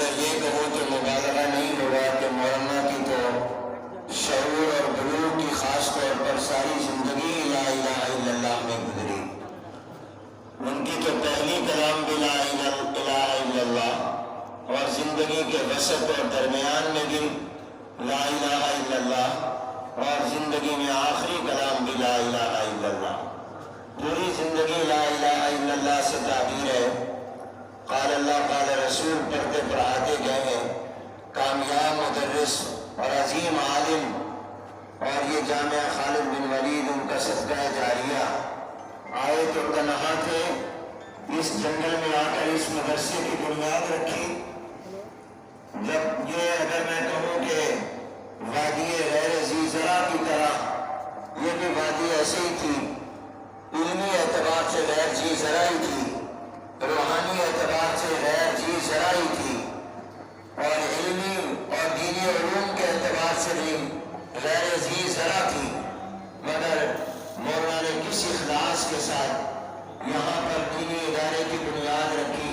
اگر یہ کہوں تو مبالغہ نہیں ہوگا کہ مولانا کی تو شعور اور بلوغ کی خاص طور پر ساری زندگی لا الہ الا اللہ میں گزری. ان کی تو پہلی کلام بھی لا الہ الا اللہ، اور زندگی کے وسط اور درمیان میں بھی لا الہ الا اللہ، اور زندگی میں آخری کلام بھی لا الہ الا اللہ. پوری زندگی لا الہ الا اللہ سے تعبیر ہے. قال اللہ قال رسول پڑھتے پڑھاتے گئے ہیں. کامیاب مدرس اور عظیم عالم، اور یہ جامعہ خالد بن ولید ان کا صدقہ جاریہ. آئے تو تنہا تھے، اس جنگل میں آ کر اس مدرسے کی بنیاد رکھی. جب یہ اگر میں کہوں کہ وادی غیر ذی زرع کی طرح یہ بھی وادی ایسے ہی تھی، علمی اعتبار سے غیر ذی زرع ہی تھی، روحانی اعتبار سے غیر ذی زرع ہی تھی، اور علمی اور دینی علوم کے اعتبار سے بھی غیر ذی زرع تھی. مگر مولانا نے کس اخلاص کے ساتھ یہاں پر دینی ادارے کی بنیاد رکھی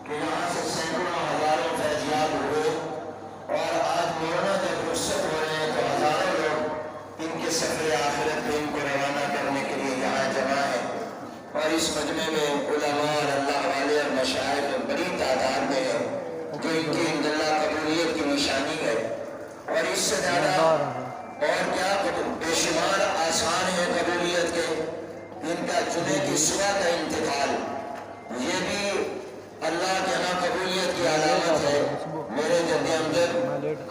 کہ یہاں سے سینکڑوں ہزاروں فیضیاب ہوئے. اور آج مولانا جب رخصت ہو رہے ہیں تو ہزاروں لوگ ان کے سفر آخرت پہ ان کو روانہ کرنے کے لیے یہاں جمع ہیں. اور اس مجمع میں علماء اور اللہ والے اور مشائخ بڑی تعداد میں ہیں جو ان کی اللہ قبولیت کی نشانی ہے. اور اس سے زیادہ اور کیا بے شمار آسان ہے قبولیت کے. ان کا جمعے کی صبح کا انتقال یہ بھی اللہ کے ہاں قبولیت کی علامت ہے. میرے جد امجد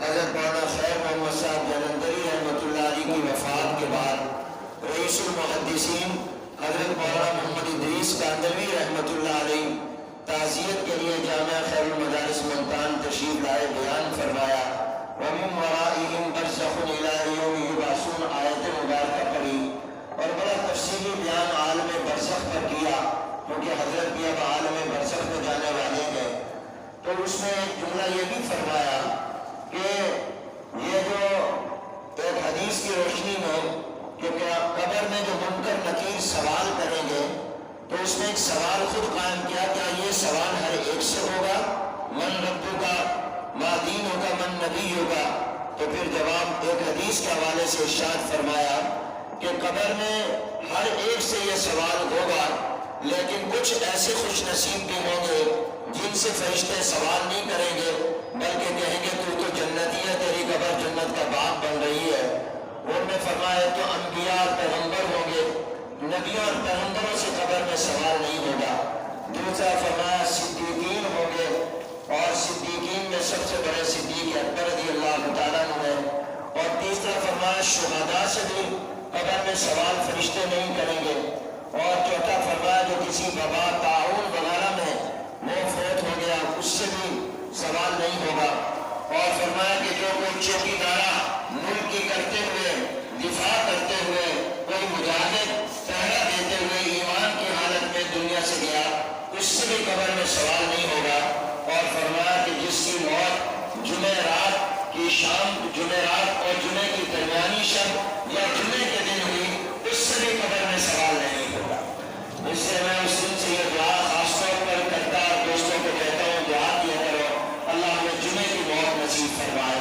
حضرت مولانا خیر محمد صاحب جلندری رحمۃ اللہ علیہ کی وفات کے بعد رئیس المحدثین حضرت مولانا محمد ادریس کاندلوی رحمۃ اللہ علیہ تعزیت کے لیے جامعہ خیر المدارس ملتان تشریف لائے. بیان فرمایا وَمِن وَرَائِهِمْ بَرْزَخٌ إِلَىٰ يَوْمِ يُبْعَثُونَ آیت مبارکہ پڑھی اور بڑا تفصیلی بیان عالم برزخ پر کیا، کیونکہ حضرت بھی اب عالم برزخ میں جانے والے ہیں. تو اس میں ایک جملہ یہ بھی فرمایا کہ یہ جو ایک حدیث کی روشنی میں کہ قبر میں جو منکر نکیر سوال کریں گے تو اس میں ایک سوال خود قائم کیا، کیا یہ سوال ہر ایک سے ہوگا؟ من ربک ما دینک من نبیک. تو پھر جواب ایک حدیث کے حوالے سے ارشاد فرمایا کہ قبر میں ہر ایک سے یہ سوال ہوگا، لیکن کچھ ایسے خوش نصیب بھی ہوں گے جن سے فرشتے سوال نہیں کریں گے بلکہ کہیں گے تو جنتی ہے، تیری قبر جنت کا باغ بن رہی ہے. ان میں فرمایا تو انبیاء اور پیغمبر ہوں گے، نبیوں اور پیغمبروں سے قبر میں سوال نہیں ہوگا. دوسرا فرمایا صدیقین ہوں گے، اور صدیقین میں سب سے بڑے صدیق اکبر رضی اللہ تعالیٰ عنہ ہے. اور تیسرا فرمایا شہداء سے بھی قبر میں سوال فرشتے نہیں کریں گے. اور چوتھا فرمایا جو کسی وبا طاعون وغیرہ میں وہ فوت ہو گیا اس سے بھی سوال نہیں ہوگا. اور فرمایا کہ جو کوئی چوکیدارہ ملک کی کرتے ہوئے دفاع کرتے ہوئے کوئی مجاہد پہرا دیتے ہوئے ایمان کی حالت میں دنیا سے گیا اس سے بھی قبر میں سوال نہیں ہوگا. اور فرمایا کہ جس کی موت جمعرات کی شام، جمعرات اور جمعے کی درمیانی شب یا جمعے کے دن ہوئی اس سے بھی قبر میں سوال نہیں ہوگا. اس سے میں اس دن سے یہ دعا خاص طور پر کرتا اور دوستوں کو کہتا ہوں دعا کیا کرو اللہ ہمیں جمعے کی موت نصیب فرمائے.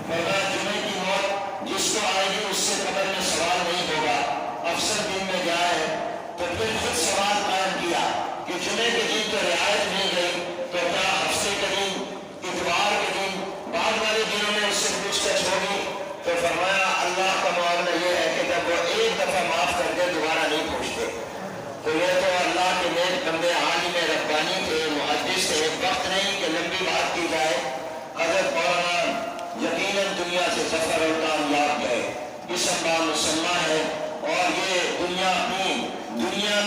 فرمایا جمعے کی موت جس کو آئے گی اس سے قبر میں سوال نہیں ہوگا. افسر دن میں جائے تو پھر خود سوال قائم کیا کہ جمعے کے دن تو رعایت مل گئی تو کیا ہفتے کے دن، اتوار کے دن، بعد والے دنوں میں اس سے پوچھ گچھ ہوگی؟ تو فرمایا اللہ کا معاملہ یہ ہے کہ جب وہ ایک دفعہ معاف کر دے دوبارہ نہیں پوچھتے. تو یہ تو اللہ کے نیک بندے عالم ربانی تھے، محدث تھے. وقت نہیں کہ لمبی بات کی جائے. حضرت مولانا یقیناً دنیا سے سفر اور کامیاب گئے، اسم با مسمہ ہے. اور یہ دنیا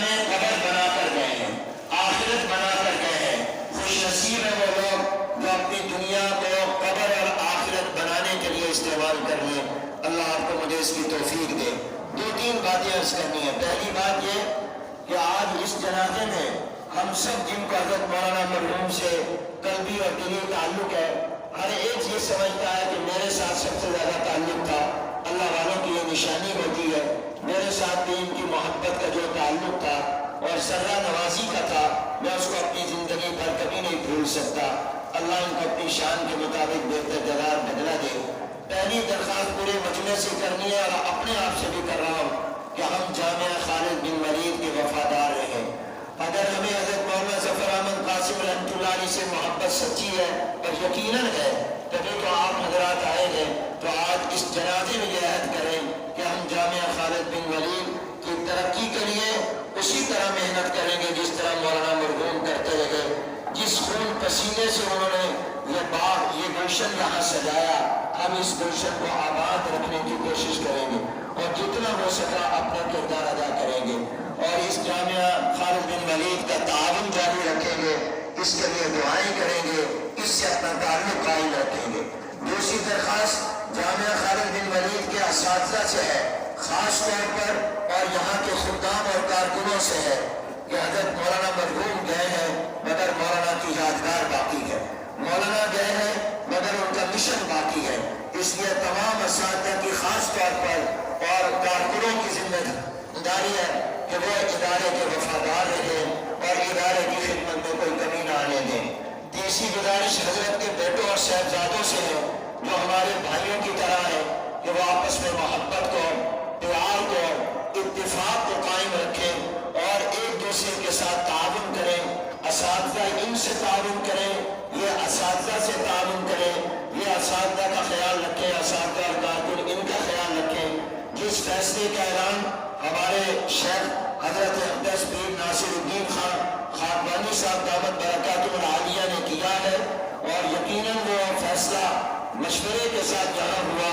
میں قبر بنا کر گئے ہیں، آخرت بنا کر گئے ہیں. خوش نصیب ہے وہ لوگ جو اپنی دنیا کو قبر اور آخرت بنانے کے لیے استعمال کر لیں. اللہ آپ کو مجھے اس کی توفیق دے. دو تین باتیں عرض کرنی ہیں. پہلی بات یہ کہ آج اس جنازے میں ہم سب جن کو حضرت مولانا مرحوم سے قلبی اور دلی تعلق ہے، ہر ایک یہ سمجھتا ہے کہ میرے ساتھ سب سے زیادہ تعلق تھا. اللہ والوں کی یہ نشانی ہوتی ہے. میرے ساتھ بھی ان کی محبت کا جو تعلق تھا اور سرہ نوازی کا تھا میں اس کو اپنی زندگی بھر کبھی نہیں بھول سکتا. अल्लाह उनको अपनी शान के मुताबिक बेहतर जवाब बदला दे। पहली दरख्वास्त पूरे मजमे से करनी है और अपने आप से भी कर रहा हूँ कि हम जामिया खालिद बिन वलीद के वफादार रहें। अगर हमें हज़रत मौलाना ज़फ़र अहमद कासिम रहमतुल्लाह अलैह से मोहब्बत सच्ची है और यकीनन है, तभी तो आप हजरात आए हैं। तो आज इस जनाजे में यह अहद करें कि हम जामिया खालिद बिन वलीद की तरक्की के लिए उसी तरह मेहनत करेंगे जिस तरह मौलाना मरहूम करते रहे। जिस खून पसीने से उन्होंने ये बाग, ये गुलशन यहाँ सजाया, हम इस गुलशन को आबाद रखने की कोशिश करेंगे और जितना हो सका अपना किरदार अदा करेंगे और इस जामिया खालिद बिन वलीद का ताउन जारी रखेंगे। इसके लिए दुआएं करेंगे, इससे अपना ताल्लुक कायम रखेंगे। दूसरी दरख्वास्त जामिया खालिद बिन वलीद के असातिज़ा से है, ख़ास तौर पर, और यहाँ के खुद्दाम और कारकुनों से है कि हज़रत मौलाना मरहूम गए हैं मगर मौलाना की यादगार बाकी है, मौलाना गए हैं मगर उनका मिशन बाकी है। इसलिए तमाम असातिज़ा की ख़ास तौर पर और कारकुनों की जिम्मेदारी है कि वो इदारे के वफादार रहें और इदारे की खिदमत में कोई कमी ना आने दें। तीसरी गुजारिश हजरत के बेटों और साहबजादों से है जो हमारे भाइयों की तरह है कि वो आपस में मोहब्बत को, प्यार को, इत्तिफाक को कायम रखें और एक दूसरे के साथ ताउन करें। असातिज़ा इनसे ताउन करें, ये असातिज़ा से ताउन करें, ये असातिज़ा का ख्याल रखें, असातिज़ा और कारकुन इनका ख्याल रखें। जिस फैसले का ऐलान हमारे शेख हजरत अक़दस पीर नासिरुद्दीन खान खाकवानी साहब दामत बरकातुहुल आलिया ने किया है और यकीनन वो फैसला मशवरे के साथ जहाँ हुआ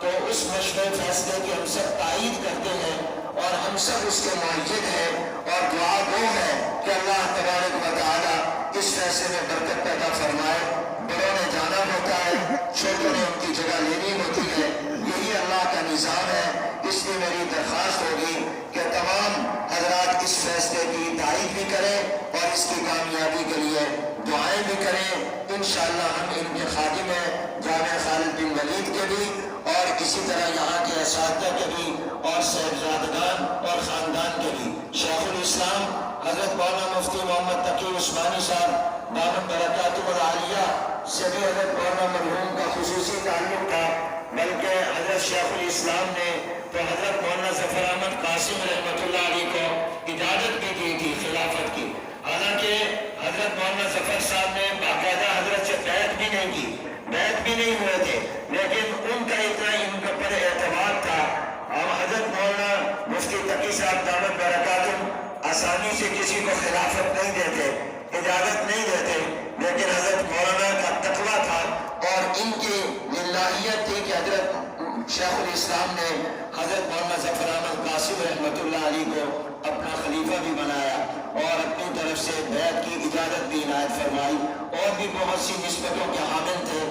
तो उस मशवरे फैसले की हम सब तायीद करते हैं और हम सब उसके मुअय्यद हैं और दुआ गो है कि अल्लाह तबारक व तआला इस फैसले में बरकत पैदा फरमाए। बड़ों ने जाना होता है, छोटों ने उनकी जगह लेनी होती है, यही अल्लाह का निज़ाम है। इसलिए मेरी दरख्वास्त होगी कि तमाम हजरात इस फैसले की तायीद भी करें और इसकी कामयाबी के लिए दुआएं भी करें। इंशाअल्लाह हम इनके खादिम हैं जामिया खालिद बिन वलीद के भी और इसी तरह यहाँ के असातिज़ा के भी और साहिबजादगान और ख़ानदान के भी। शेखुल इस्लाम हज़रत मौलाना मुफ्ती मोहम्मद तकी उस्मानी साहब दामत बरकातुहुल आलिया से भी हज़रत मौलाना मरहूम का खुसूसी ताल्लुक़ था, बल्कि हज़रत शेखुल इस्लाम ने तो हज़रत मौलाना ज़फ़र अहमद कासिम रहमतुल्लाह अलैह को इजाज़त भी दी थी खिलाफत की। हालांकि हज़रत मौलाना ज़फ़र साहब ने बाकायदा हज़रत से बैत भी नहीं की, बैत भी नहीं हुए थे, लेकिन उनका इतना इनके पर एतमाद था। और हज़रत मौलाना मुफ्ती तकी साहब दामत बरकातुहुम आसानी से किसी को खिलाफत नहीं देते, इजाज़त नहीं देते, लेकिन हज़रत मौलाना का तक़वा था और इनकी लिल्लाहियत थी कि हज़रत शेखुल इस्लाम ने हज़रत मौलाना ज़फ़र अहमद कासिम रहमतुल्लाह अलैह को अपना खलीफा भी बनाया और अपनी तरफ से बैत की इजाज़त भी इनायत फरमाई और भी बहुत सी निस्बतों के हामिल थे।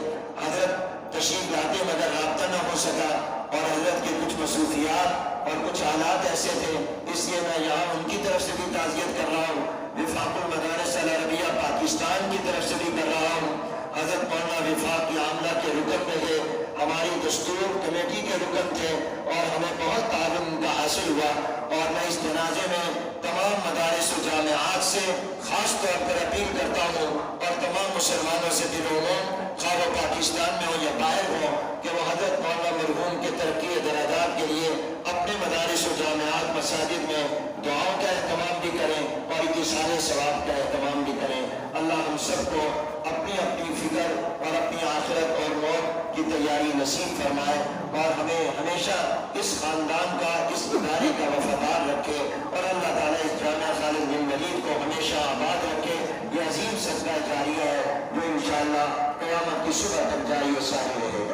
हज़रत तशरीफ़ लाते मगर राब्ता न हो सका और हज़रत के कुछ मसरूफियात और कुछ हालात ऐसे थे, इसलिए मैं यहाँ उनकी तरफ से भी ताज़ियत कर रहा हूँ। विफाकुल मदारिस अल अरबिया पाकिस्तान की तरफ से भी कर रहा हूँ। हज़रत मौलाना विफाक आमला के रुकन में थे, हमारी दस्तूर कमेटी के रुकन थे और हमें बहुत ताउन का हासिल हुआ और मैं इस जनाजे में तमाम मदारिस व जामिआत से ख़ास तौर पर अपील करता हूँ और तमाम मुसलमानों से दिलों खा वो पाकिस्तान में हो या बाहर हो कि वो हज़रत मौलाना मरहूम के तरक्की दराजात के लिए अपने मदारिस व जामिआत मसाजिद में दुआओं का एहतमाम भी करें और इतिसाले सवाब का एहतमाम भी करें। अल्लाह हम सबको अपनी अपनी फ़िक्र और अपनी आखिरत और मौत की तैयारी नसीब फरमाए और हमें हमेशा इस ख़ानदान का, इस इदारे का वफादार रखे और अल्लाह ताला इस जामिया खालिद बिन वलीद को हमेशा आबाद रखे। ये अजीम सदका जारिया है जो इंशाअल्लाह क़यामत की सुबह तक जारी व सारी रहे।